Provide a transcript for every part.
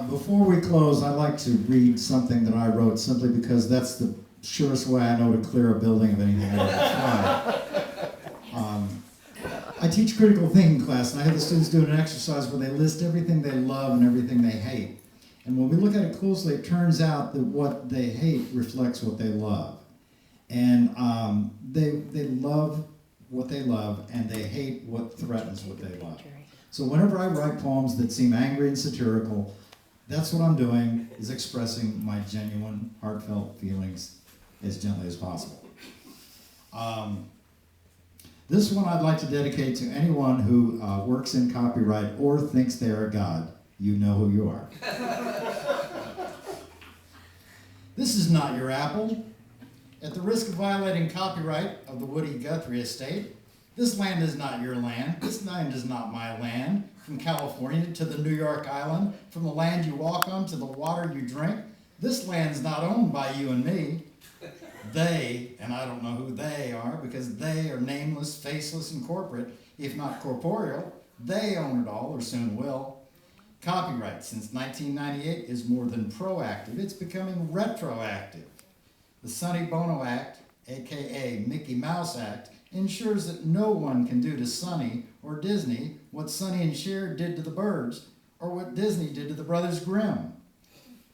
Before we close, I'd like to read something that I wrote simply because that's the surest way I know to clear a building of anything I ever tried. I teach critical thinking class, and I have the students do an exercise where they list everything they love and everything they hate. And when we look at it closely, it turns out that what they hate reflects what they love. And they love what they love, and they hate what threatens what they love. So whenever I write poems that seem angry and satirical, that's what I'm doing, is expressing my genuine, heartfelt feelings as gently as possible. This one I'd like to dedicate to anyone who works in copyright or thinks they are God. You know who you are. This is not your apple. At the risk of violating copyright of the Woody Guthrie estate, this land is not your land. This land is not my land. From California to the New York Island, from the land you walk on to the water you drink, this land's not owned by you and me. They, and I don't know who they are because they are nameless, faceless, and corporate, if not corporeal. They own it all, or soon will. Copyright since 1998 is more than proactive. It's becoming retroactive. The Sonny Bono Act, aka Mickey Mouse Act, ensures that no one can do to Sonny or Disney what Sonny and Cher did to the Birds, or what Disney did to the Brothers Grimm.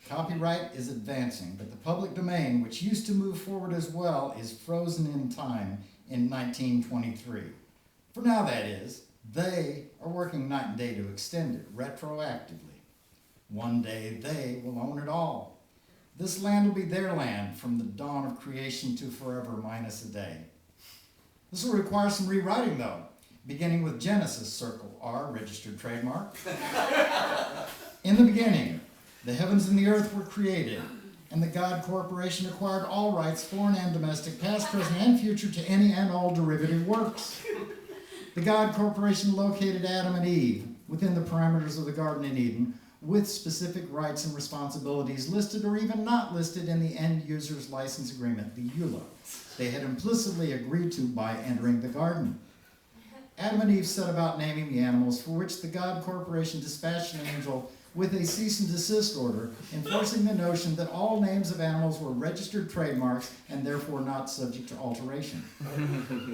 Copyright is advancing, but the public domain, which used to move forward as well, is frozen in time in 1923. For now, that is. They are working night and day to extend it retroactively. One day they will own it all. This land will be their land from the dawn of creation to forever minus a day. This will require some rewriting, though, beginning with Genesis, circle R, registered trademark. In the beginning, the heavens and the earth were created, and the God Corporation acquired all rights, foreign and domestic, past, present, and future, to any and all derivative works. The God Corporation located Adam and Eve within the parameters of the Garden in Eden, with specific rights and responsibilities listed or even not listed in the end user's license agreement, the EULA, they had implicitly agreed to by entering the garden. Adam and Eve set about naming the animals, for which the God Corporation dispatched an angel with a cease and desist order, enforcing the notion that all names of animals were registered trademarks and therefore not subject to alteration.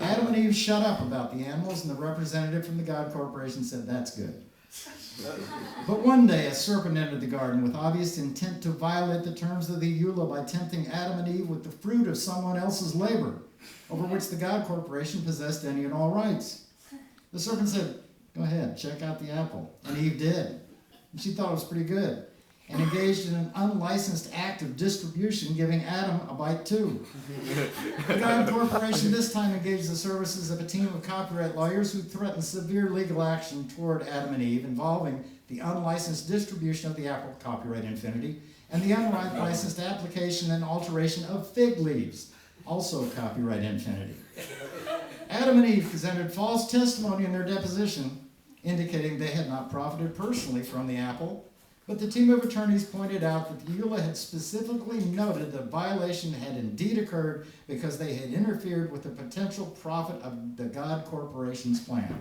Adam and Eve shut up about the animals, and the representative from the God Corporation said, "That's good." But one day a serpent entered the garden with obvious intent to violate the terms of the EULA by tempting Adam and Eve with the fruit of someone else's labor, over which the God Corporation possessed any and all rights. The serpent said, "Go ahead, check out the apple." And Eve did. And she thought it was pretty good, and engaged in an unlicensed act of distribution, giving Adam a bite too. The God Corporation this time engaged the services of a team of copyright lawyers who threatened severe legal action toward Adam and Eve involving the unlicensed distribution of the apple, copyright infinity, and the unlicensed application and alteration of fig leaves, also copyright infinity. Adam and Eve presented false testimony in their deposition, indicating they had not profited personally from the apple, but the team of attorneys pointed out that the EULA had specifically noted the violation had indeed occurred because they had interfered with the potential profit of the God Corporation's plan.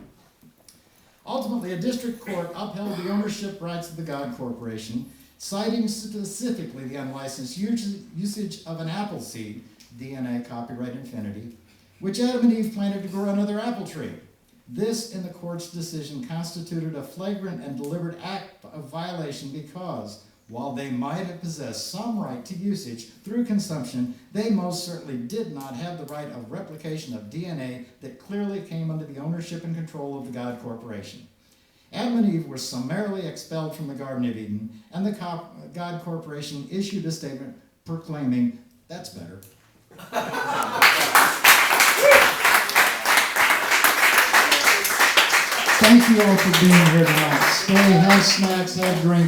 Ultimately, a district court upheld the ownership rights of the God Corporation, citing specifically the unlicensed usage of an apple seed, DNA copyright infinity, which Adam and Eve planted to grow another apple tree. This, in the court's decision, constituted a flagrant and deliberate act of violation because, while they might have possessed some right to usage through consumption, they most certainly did not have the right of replication of DNA that clearly came under the ownership and control of the God Corporation. Adam and Eve were summarily expelled from the Garden of Eden, and the God Corporation issued a statement proclaiming, "That's better." Thank you all for being here tonight. Stay, have snacks, have drinks.